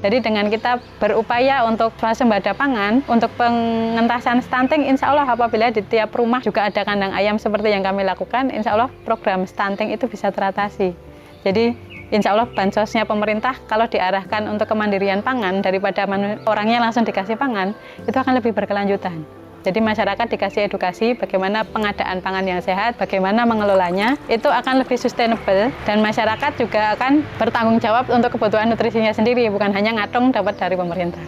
Jadi dengan kita berupaya untuk swasembada pangan, untuk pengentasan stunting, insya Allah apabila di tiap rumah juga ada kandang ayam seperti yang kami lakukan, insya Allah program stunting itu bisa teratasi. Jadi insya Allah bansosnya pemerintah kalau diarahkan untuk kemandirian pangan daripada orangnya langsung dikasih pangan, itu akan lebih berkelanjutan. Jadi masyarakat dikasih edukasi bagaimana pengadaan pangan yang sehat, bagaimana mengelolanya, itu akan lebih sustainable dan masyarakat juga akan bertanggung jawab untuk kebutuhan nutrisinya sendiri, bukan hanya ngatung dapat dari pemerintah.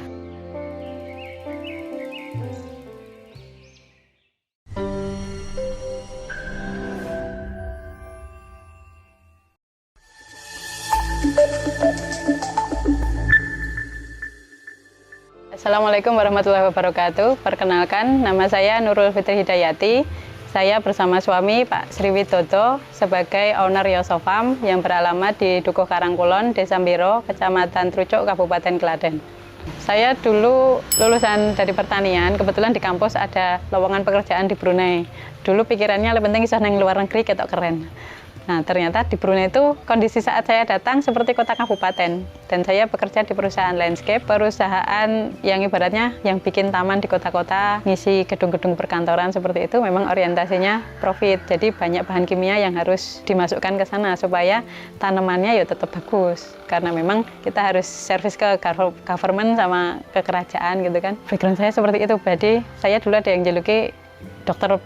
Assalamualaikum warahmatullahi wabarakatuh. Perkenalkan, nama saya Nurul Fitri Hidayati. Saya bersama suami Pak Sri Widodo sebagai owner Yoso Farm yang beralamat di Dukuh Karangkulon, Desa Mbiro, Kecamatan Trucuk, Kabupaten Klaten. Saya dulu lulusan dari pertanian, kebetulan di kampus ada lowongan pekerjaan di Brunei. Dulu pikirannya lebih penting bisa nang luar negeri ketok keren. Nah, ternyata di Brunei itu kondisi saat saya datang seperti kota kabupaten. Dan saya bekerja di perusahaan landscape, perusahaan yang ibaratnya yang bikin taman di kota-kota, ngisi gedung-gedung perkantoran seperti itu, memang orientasinya profit. Jadi banyak bahan kimia yang harus dimasukkan ke sana supaya tanamannya ya tetap bagus. Karena memang kita harus servis ke government sama ke kerajaan gitu kan. Background saya seperti itu, jadi saya dulu ada yang juluki dokter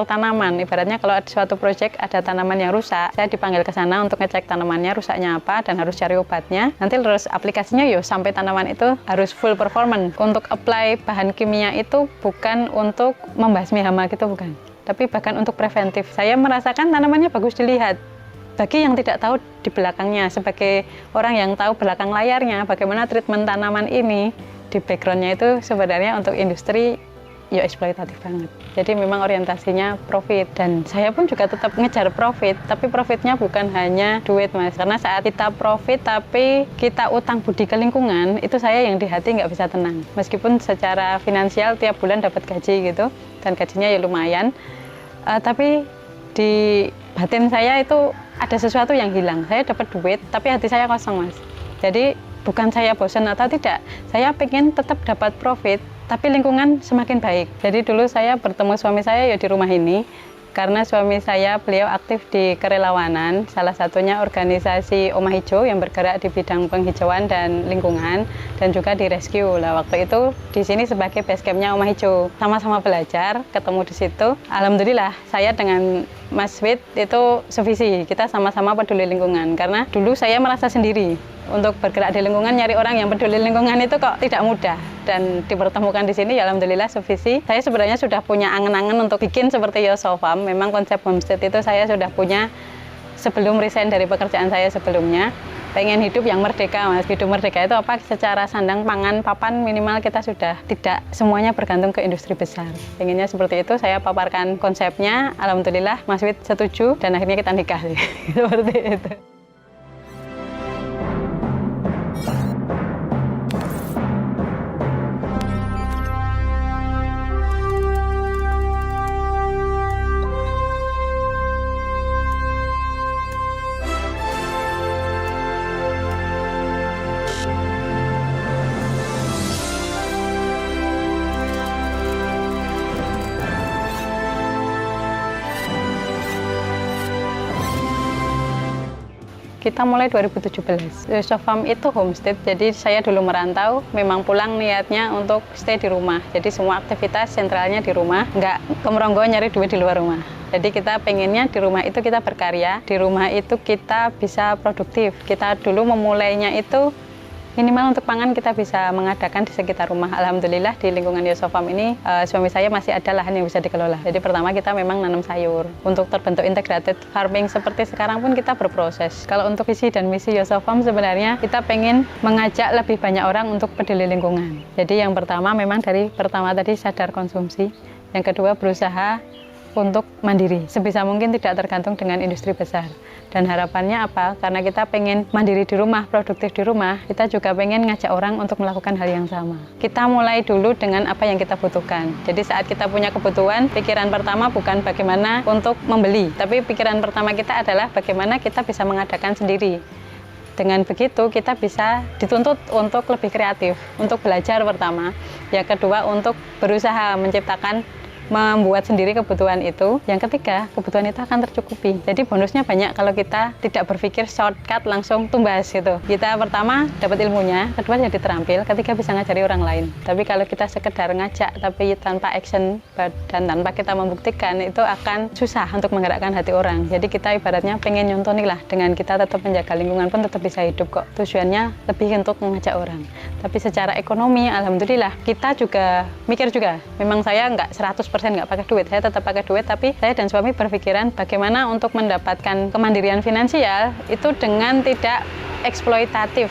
tanaman. Ibaratnya kalau ada suatu proyek ada tanaman yang rusak, saya dipanggil ke sana untuk ngecek tanamannya rusaknya apa dan harus cari obatnya. Nanti terus aplikasinya yo sampai tanaman itu harus full performance. Untuk apply bahan kimia itu bukan untuk membasmi hama gitu, bukan. Tapi bahkan untuk preventif. Saya merasakan tanamannya bagus dilihat. Bagi yang tidak tahu di belakangnya, sebagai orang yang tahu belakang layarnya, bagaimana treatment tanaman ini, di backgroundnya itu sebenarnya untuk industri ya eksploitatif banget. Jadi memang orientasinya profit dan saya pun juga tetap ngejar profit, tapi profitnya bukan hanya duit mas. Karena saat kita profit tapi kita utang budi ke lingkungan, itu saya yang di hati nggak bisa tenang. Meskipun secara finansial tiap bulan dapat gaji gitu dan gajinya ya lumayan, tapi di batin saya itu ada sesuatu yang hilang. Saya dapat duit tapi hati saya kosong mas. Jadi bukan saya bosan atau tidak, saya pengen tetap dapat profit tapi lingkungan semakin baik. Jadi dulu saya bertemu suami saya ya di rumah ini, karena suami saya beliau aktif di kerelawanan, salah satunya organisasi Omah Hijau yang bergerak di bidang penghijauan dan lingkungan, dan juga di rescue. Lah waktu itu di sini sebagai base campnya Omah Hijau, sama-sama belajar, ketemu di situ. Alhamdulillah saya dengan Mas Wid itu sevisi, kita sama-sama peduli lingkungan, karena dulu saya merasa sendiri. Untuk bergerak di lingkungan, nyari orang yang peduli lingkungan itu kok tidak mudah. Dan dipertemukan di sini, ya alhamdulillah sevisi. Saya sebenarnya sudah punya angan-angan untuk bikin seperti Yoso Farm. Memang konsep homestead itu saya sudah punya sebelum resign dari pekerjaan saya sebelumnya. Pengen hidup yang merdeka, mas. Hidup merdeka itu apa? Secara sandang, pangan, papan minimal kita sudah tidak semuanya bergantung ke industri besar. Pengennya seperti itu, saya paparkan konsepnya. Alhamdulillah Mas Wid setuju dan akhirnya kita nikah. Seperti itu. Kita mulai 2017. Yoso Farm itu homestead, jadi saya dulu merantau, memang pulang niatnya untuk stay di rumah. Jadi semua aktivitas sentralnya di rumah, nggak kemeronggo nyari duit di luar rumah. Jadi kita pengennya di rumah itu kita berkarya, di rumah itu kita bisa produktif. Kita dulu memulainya itu minimal untuk pangan kita bisa mengadakan di sekitar rumah. Alhamdulillah di lingkungan Yoso Farm ini suami saya masih ada lahan yang bisa dikelola. Jadi pertama kita memang nanam sayur. Untuk terbentuk integrated farming seperti sekarang pun kita berproses. Kalau untuk visi dan misi Yoso Farm sebenarnya kita pengen mengajak lebih banyak orang untuk peduli lingkungan. Jadi yang pertama memang dari pertama tadi sadar konsumsi. Yang kedua berusaha untuk mandiri, sebisa mungkin tidak tergantung dengan industri besar. Dan harapannya apa? Karena kita pengen mandiri di rumah, produktif di rumah, kita juga pengen ngajak orang untuk melakukan hal yang sama. Kita mulai dulu dengan apa yang kita butuhkan. Jadi saat kita punya kebutuhan, pikiran pertama bukan bagaimana untuk membeli, tapi pikiran pertama kita adalah bagaimana kita bisa mengadakan sendiri. Dengan begitu kita bisa dituntut untuk lebih kreatif, untuk belajar pertama. Yang kedua untuk berusaha menciptakan, membuat sendiri kebutuhan itu. Yang ketiga, kebutuhan itu akan tercukupi. Jadi bonusnya banyak kalau kita tidak berpikir shortcut langsung tumbas gitu. Kita pertama dapat ilmunya, kedua jadi terampil, ketiga bisa ngajari orang lain. Tapi kalau kita sekedar ngajak tapi tanpa action dan tanpa kita membuktikan, itu akan susah untuk menggerakkan hati orang. Jadi kita ibaratnya pengen nyontoni lah, dengan kita tetap menjaga lingkungan pun tetap bisa hidup kok. Tujuannya lebih untuk mengajak orang. Tapi secara ekonomi, alhamdulillah kita juga mikir juga. Memang saya nggak 100% nggak pakai duit, saya tetap pakai duit, tapi saya dan suami berpikiran bagaimana untuk mendapatkan kemandirian finansial itu dengan tidak eksploitatif,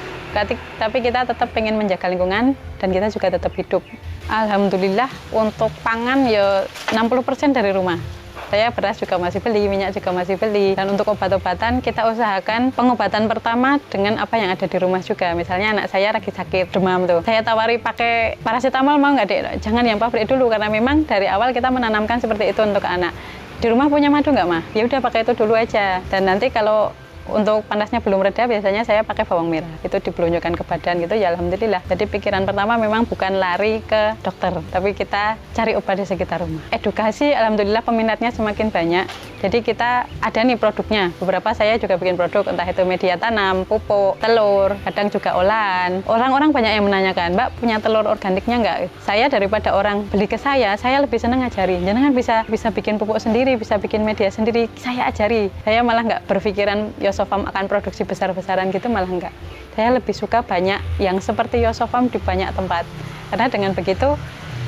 tapi kita tetap pengen menjaga lingkungan dan kita juga tetap hidup. Alhamdulillah untuk pangan ya 60% dari rumah. Saya beras juga masih beli, minyak juga masih beli. Dan untuk obat-obatan kita usahakan pengobatan pertama dengan apa yang ada di rumah juga. Misalnya anak saya lagi sakit demam tuh, saya tawari pakai paracetamol, mau nggak dek? Jangan yang pabrik dulu, karena memang dari awal kita menanamkan seperti itu untuk anak. Di rumah punya madu nggak mah? Ya udah pakai itu dulu aja. Dan nanti kalau untuk panasnya belum reda, biasanya saya pakai bawang merah, itu dibelunjukkan ke badan gitu, ya alhamdulillah. Jadi pikiran pertama memang bukan lari ke dokter, tapi kita cari obat di sekitar rumah. Edukasi, alhamdulillah peminatnya semakin banyak. Jadi kita ada nih produknya, beberapa saya juga bikin produk, entah itu media tanam, pupuk, telur, kadang juga olahan. Orang-orang banyak yang menanyakan, Mbak punya telur organiknya nggak? Saya daripada orang beli ke saya lebih senang ngajari. Jangan bisa bikin pupuk sendiri, bisa bikin media sendiri, saya ajari. Saya malah nggak berpikiran Yosofarm akan produksi besar-besaran gitu, malah enggak. Saya lebih suka banyak yang seperti Yosofarm di banyak tempat. Karena dengan begitu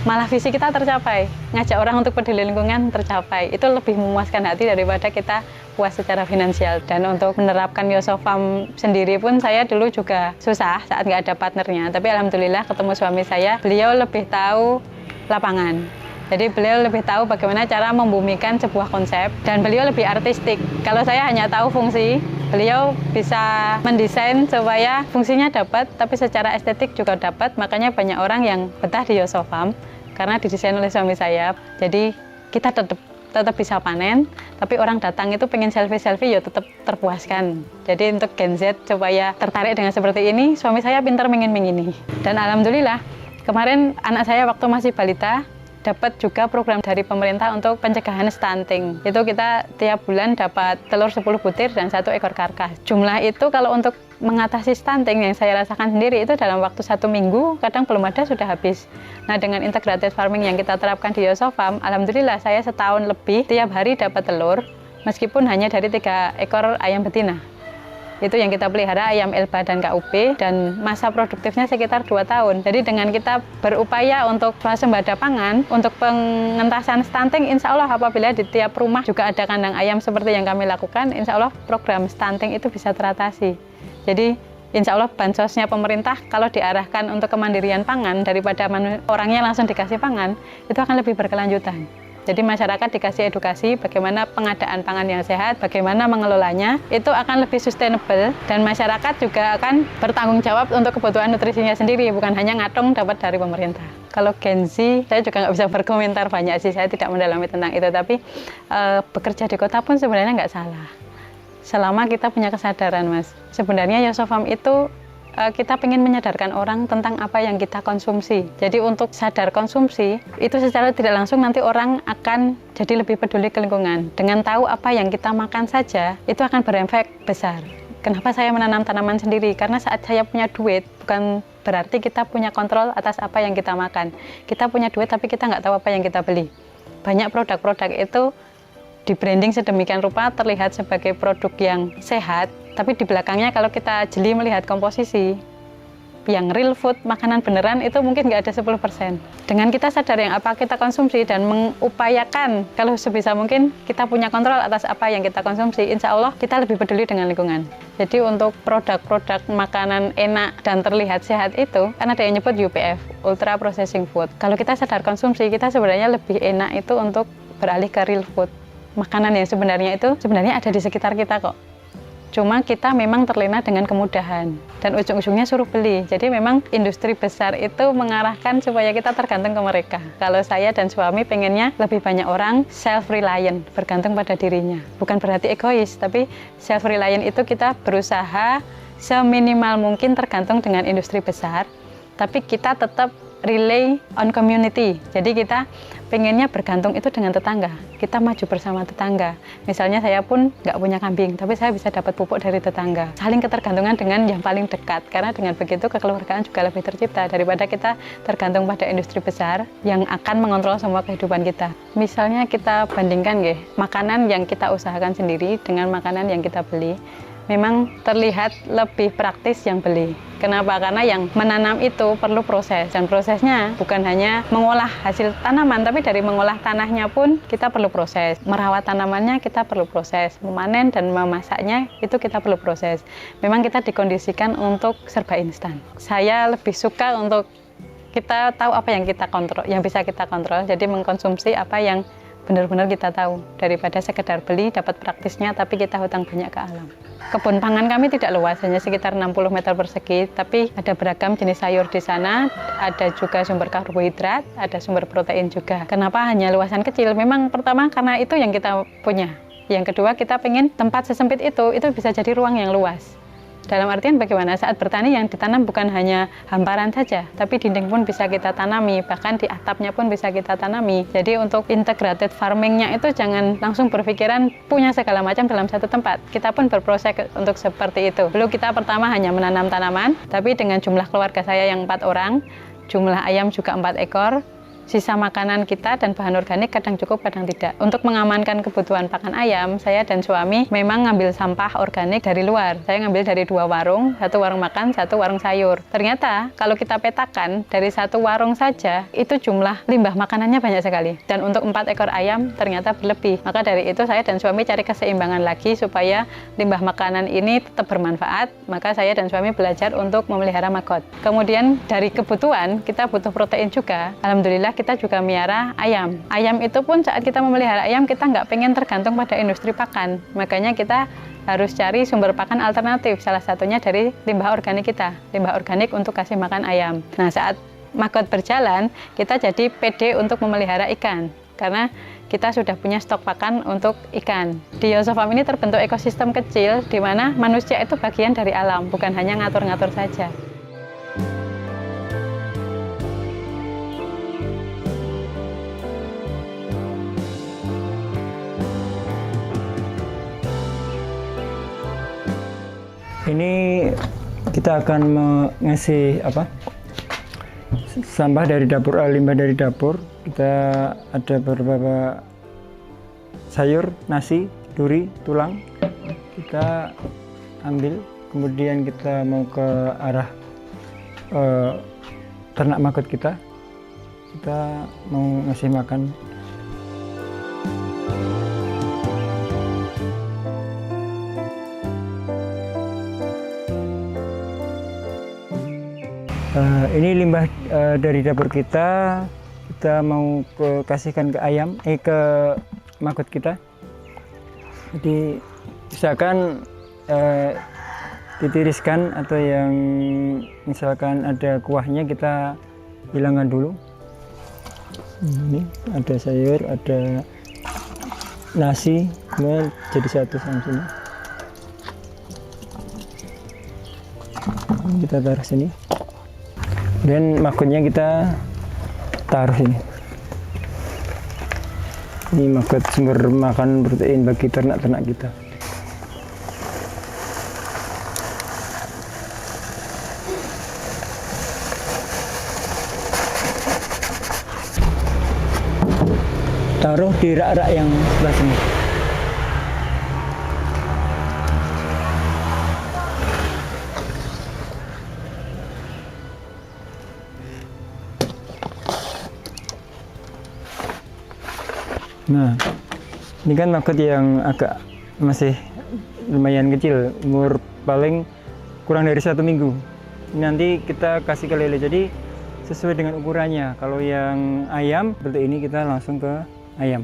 malah visi kita tercapai. Ngajak orang untuk peduli lingkungan tercapai. Itu lebih memuaskan hati daripada kita puas secara finansial. Dan untuk menerapkan Yosofarm sendiri pun saya dulu juga susah saat nggak ada partnernya. Tapi alhamdulillah ketemu suami saya, beliau lebih tahu lapangan. Jadi beliau lebih tahu bagaimana cara membumikan sebuah konsep, dan beliau lebih artistik. Kalau saya hanya tahu fungsi, beliau bisa mendesain supaya fungsinya dapat, tapi secara estetik juga dapat. Makanya banyak orang yang betah di Yosofarm karena didesain oleh suami saya. Jadi kita tetap bisa panen, tapi orang datang itu pengen selfie ya tetap terpuaskan. Jadi untuk Gen Z supaya tertarik dengan seperti ini, suami saya pintar mengini. Dan alhamdulillah kemarin anak saya waktu masih balita dapat juga program dari pemerintah untuk pencegahan stunting. Itu kita tiap bulan dapat telur 10 butir dan 1 ekor karkas. Jumlah itu kalau untuk mengatasi stunting yang saya rasakan sendiri itu dalam waktu 1 minggu, kadang belum ada sudah habis. Nah, dengan integrated farming yang kita terapkan di Yosofarm, alhamdulillah saya setahun lebih tiap hari dapat telur, meskipun hanya dari 3 ekor ayam betina. Itu yang kita pelihara, ayam Elba dan KUB, dan masa produktifnya sekitar 2 tahun. Jadi dengan kita berupaya untuk swasembada pangan, untuk pengentasan stunting, insya Allah apabila di tiap rumah juga ada kandang ayam seperti yang kami lakukan, insya Allah program stunting itu bisa teratasi. Jadi insya Allah bansosnya pemerintah kalau diarahkan untuk kemandirian pangan, daripada orangnya langsung dikasih pangan, itu akan lebih berkelanjutan. Jadi masyarakat dikasih edukasi bagaimana pengadaan pangan yang sehat, bagaimana mengelolanya, itu akan lebih sustainable, dan masyarakat juga akan bertanggung jawab untuk kebutuhan nutrisinya sendiri, bukan hanya ngatung dapat dari pemerintah. Kalau Gen Z, saya juga nggak bisa berkomentar banyak sih, saya tidak mendalami tentang itu, tapi bekerja di kota pun sebenarnya nggak salah. Selama kita punya kesadaran, Mas. Sebenarnya Yosofarm itu kita ingin menyadarkan orang tentang apa yang kita konsumsi. Jadi untuk sadar konsumsi, itu secara tidak langsung nanti orang akan jadi lebih peduli ke lingkungan. Dengan tahu apa yang kita makan saja, itu akan berefek besar. Kenapa saya menanam tanaman sendiri? Karena saat saya punya duit, bukan berarti kita punya kontrol atas apa yang kita makan. Kita punya duit, tapi kita nggak tahu apa yang kita beli. Banyak produk-produk itu di branding sedemikian rupa terlihat sebagai produk yang sehat, tapi di belakangnya kalau kita jeli melihat komposisi, yang real food, makanan beneran itu mungkin nggak ada 10%. Dengan kita sadar yang apa kita konsumsi dan mengupayakan, kalau sebisa mungkin kita punya kontrol atas apa yang kita konsumsi, insya Allah kita lebih peduli dengan lingkungan. Jadi untuk produk-produk makanan enak dan terlihat sehat itu, kan ada yang nyebut UPF, Ultra Processing Food. Kalau kita sadar konsumsi, kita sebenarnya lebih enak itu untuk beralih ke real food. Makanan yang sebenarnya itu sebenarnya ada di sekitar kita kok. Cuma kita memang terlena dengan kemudahan dan ujung-ujungnya suruh beli. Jadi memang industri besar itu mengarahkan supaya kita tergantung ke mereka. Kalau saya dan suami pengennya lebih banyak orang self-reliant, bergantung pada dirinya. Bukan berarti egois, tapi self-reliant itu kita berusaha seminimal mungkin tergantung dengan industri besar, tapi kita tetap rely on community. Jadi kita pengennya bergantung itu dengan tetangga. Kita maju bersama tetangga. Misalnya saya pun nggak punya kambing, tapi saya bisa dapat pupuk dari tetangga. Saling ketergantungan dengan yang paling dekat, karena dengan begitu kekeluargaan juga lebih tercipta daripada kita tergantung pada industri besar yang akan mengontrol semua kehidupan kita. Misalnya kita bandingkan makanan yang kita usahakan sendiri dengan makanan yang kita beli. Memang terlihat lebih praktis yang beli. Kenapa? Karena yang menanam itu perlu proses, dan prosesnya bukan hanya mengolah hasil tanaman, tapi dari mengolah tanahnya pun kita perlu proses. Merawat tanamannya kita perlu proses, memanen dan memasaknya itu kita perlu proses. Memang kita dikondisikan untuk serba instan. Saya lebih suka untuk kita tahu apa yang kita kontrol, yang bisa kita kontrol, jadi mengkonsumsi apa yang benar-benar kita tahu, daripada sekedar beli dapat praktisnya tapi kita hutang banyak ke alam. Kebun pangan kami tidak luas, hanya sekitar 60 meter persegi, tapi ada beragam jenis sayur di sana, ada juga sumber karbohidrat, ada sumber protein juga. Kenapa hanya luasan kecil? Memang pertama karena itu yang kita punya. Yang kedua kita pengen tempat sesempit itu bisa jadi ruang yang luas. Dalam artian bagaimana saat bertani yang ditanam bukan hanya hamparan saja, tapi dinding pun bisa kita tanami, bahkan di atapnya pun bisa kita tanami. Jadi untuk integrated farmingnya itu jangan langsung berpikiran punya segala macam dalam satu tempat. Kita pun berproses untuk seperti itu. Dulu kita pertama hanya menanam tanaman, tapi dengan jumlah keluarga saya yang 4 orang, jumlah ayam juga 4 ekor, sisa makanan kita dan bahan organik kadang cukup, kadang tidak. Untuk mengamankan kebutuhan pakan ayam, saya dan suami memang ngambil sampah organik dari luar. Saya ngambil dari 2 warung, 1 warung makan, 1 warung sayur. Ternyata kalau kita petakan dari 1 warung saja, itu jumlah limbah makanannya banyak sekali. Dan untuk 4 ekor ayam ternyata berlebih. Maka dari itu saya dan suami cari keseimbangan lagi supaya limbah makanan ini tetap bermanfaat. Maka saya dan suami belajar untuk memelihara maggot. Kemudian dari kebutuhan, kita butuh protein juga. Alhamdulillah kita juga miara ayam. Ayam itu pun saat kita memelihara ayam, kita nggak pengen tergantung pada industri pakan. Makanya kita harus cari sumber pakan alternatif. Salah satunya dari limbah organik kita. Limbah organik untuk kasih makan ayam. Nah, saat maggot berjalan, kita jadi pede untuk memelihara ikan. Karena kita sudah punya stok pakan untuk ikan. Di Yosofarm ini terbentuk ekosistem kecil di mana manusia itu bagian dari alam, bukan hanya ngatur-ngatur saja. Ini kita akan ngasih sampah dari dapur, limbah dari dapur. Kita ada beberapa sayur, nasi, duri, tulang. Kita ambil, kemudian kita mau ke arah ternak maggot kita. Kita mau ngasih makan. Ini limbah dari dapur kita mau kasihkan ke ayam, ke maggot kita. Jadi misalkan ditiriskan atau yang misalkan ada kuahnya kita hilangkan dulu. Ini ada sayur, ada nasi, semua jadi satu sama sini. Kita taruh sini. Dan maggotnya kita taruh sini. Ini maggot sumber makan protein bagi ternak-ternak kita. Taruh di rak-rak yang sebelah sini. Nah, ini kan maggot yang agak masih lumayan kecil, umur paling kurang dari 1 minggu. Nanti kita kasih ke lele, jadi sesuai dengan ukurannya. Kalau yang ayam seperti ini, kita langsung ke ayam.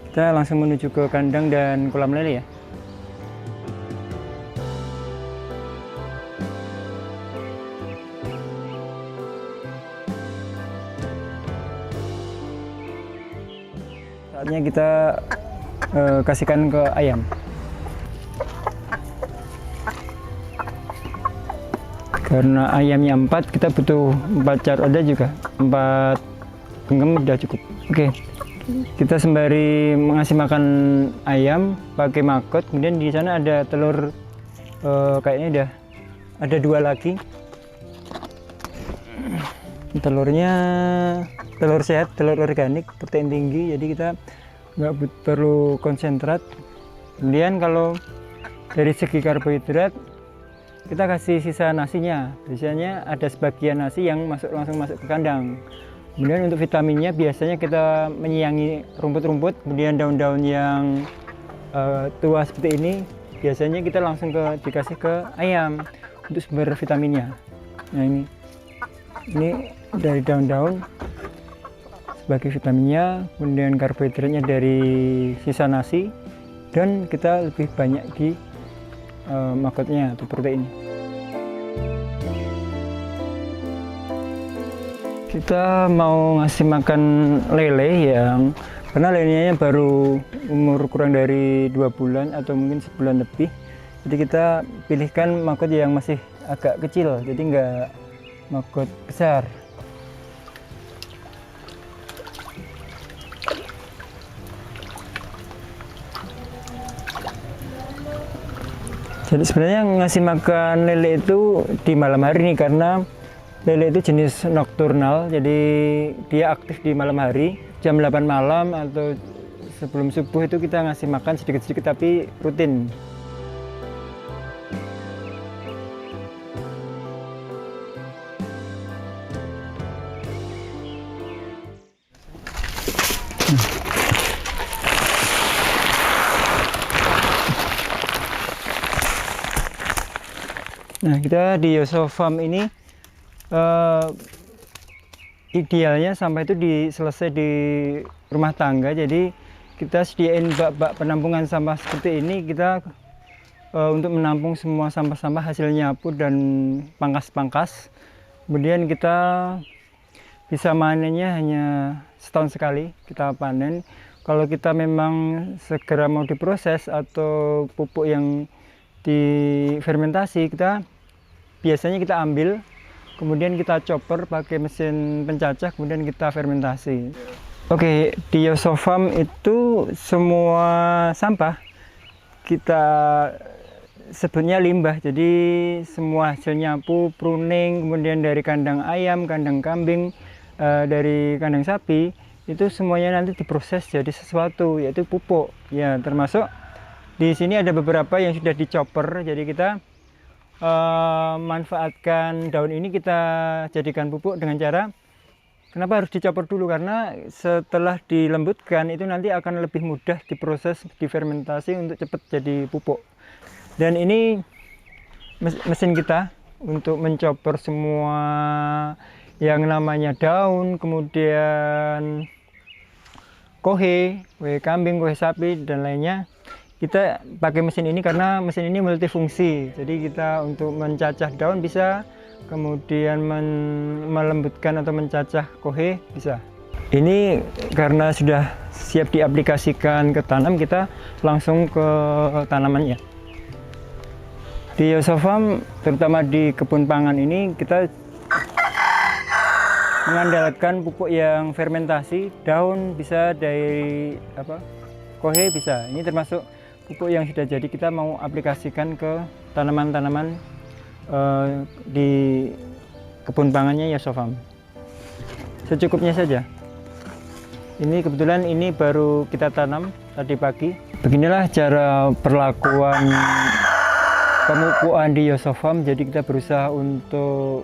Kita langsung menuju ke kandang dan kolam lele ya. Saatnya kita kasihkan ke ayam. Karena ayamnya 4, kita butuh 4 carut, ada juga 4 genggam udah cukup. Oke, kita sembari mengasih makan ayam pakai maggot. Kemudian di sana ada telur, kayaknya udah ada 2 lagi. Telurnya telur sehat, telur organik, protein tinggi, jadi kita nggak perlu konsentrat. Kemudian kalau dari segi karbohidrat, kita kasih sisa nasinya. Biasanya ada sebagian nasi yang langsung masuk ke kandang. Kemudian untuk vitaminnya biasanya kita menyiangi rumput-rumput, kemudian daun-daun yang tua seperti ini biasanya kita langsung dikasih ke ayam untuk sumber vitaminnya. Nah ini dari daun-daun sebagai vitaminnya, kemudian karbohidratnya dari sisa nasi, dan kita lebih banyak di maggotnya atau protein. Kita mau ngasih makan lele karena lelenya baru umur kurang dari 2 bulan atau mungkin sebulan lebih. Jadi kita pilihkan maggot yang masih agak kecil, jadi nggak maggot besar. Jadi sebenarnya ngasih makan lele itu di malam hari nih, karena lele itu jenis nokturnal, jadi dia aktif di malam hari. Jam 8 malam atau sebelum subuh itu kita ngasih makan sedikit-sedikit tapi rutin. Nah, kita di Yosofarm ini idealnya sampah itu selesai di rumah tangga. Jadi kita sediain bak-bak penampungan sampah seperti ini, kita untuk menampung semua sampah-sampah hasil nyapu dan pangkas-pangkas. Kemudian kita bisa manennya hanya setahun sekali kita panen. Kalau kita memang segera mau diproses atau pupuk yang difermentasi, biasanya kita ambil, kemudian kita chopper pakai mesin pencacah, kemudian kita fermentasi. Oke, di Yosofarm itu semua sampah kita sebutnya limbah. Jadi semua hasil nyapu, pruning, kemudian dari kandang ayam, kandang kambing, dari kandang sapi, itu semuanya nanti diproses jadi sesuatu, yaitu pupuk. Ya, termasuk di sini ada beberapa yang sudah dicopper, jadi kita manfaatkan daun ini kita jadikan pupuk dengan cara, kenapa harus dicopper dulu? Karena setelah dilembutkan itu nanti akan lebih mudah diproses, difermentasi untuk cepat jadi pupuk. Dan ini mesin kita untuk mencopper semua yang namanya daun, kemudian kohe kambing, kohe sapi, dan lainnya. Kita pakai mesin ini karena mesin ini multifungsi. Jadi kita untuk mencacah daun bisa, kemudian melembutkan atau mencacah kohe bisa. Ini karena sudah siap diaplikasikan ke tanam, kita langsung ke tanamannya. Di Yosofarm, terutama di kebun pangan ini, kita mengandalkan pupuk yang fermentasi. Daun bisa dari kohe bisa. Ini termasuk pupuk yang sudah jadi, kita mau aplikasikan ke tanaman-tanaman di kebun pangannya Yosofarm. Secukupnya saja. Ini kebetulan ini baru kita tanam tadi pagi. Beginilah cara perlakuan pemupukan di Yosofarm. Jadi kita berusaha untuk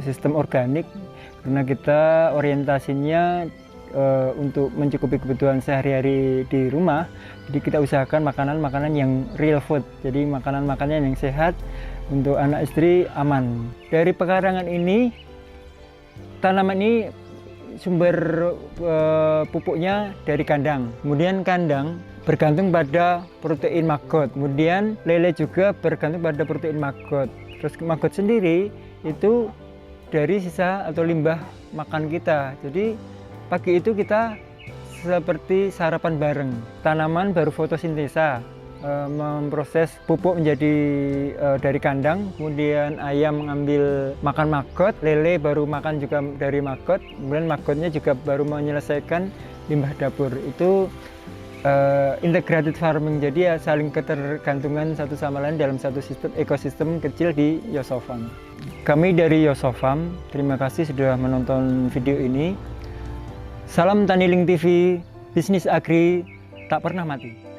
sistem organik, karena kita orientasinya untuk mencukupi kebutuhan sehari-hari di rumah. Jadi kita usahakan makanan-makanan yang real food, jadi makanan-makanan yang sehat untuk anak istri aman. Dari pekarangan ini, tanaman ini sumber pupuknya dari kandang. Kemudian kandang bergantung pada protein maggot. Kemudian lele juga bergantung pada protein maggot. Terus maggot sendiri itu dari sisa atau limbah makan kita. Jadi pagi itu kita seperti sarapan bareng. Tanaman baru fotosintesa, memproses pupuk menjadi dari kandang, kemudian ayam mengambil makan maggot, lele baru makan juga dari maggot, kemudian maggotnya juga baru menyelesaikan limbah dapur. Itu integrated farming, jadi ya saling ketergantungan satu sama lain dalam satu sistem ekosistem kecil di Yosofarm. Kami dari Yosofarm, terima kasih sudah menonton video ini. Salam Tani Link TV, bisnis agri tak pernah mati.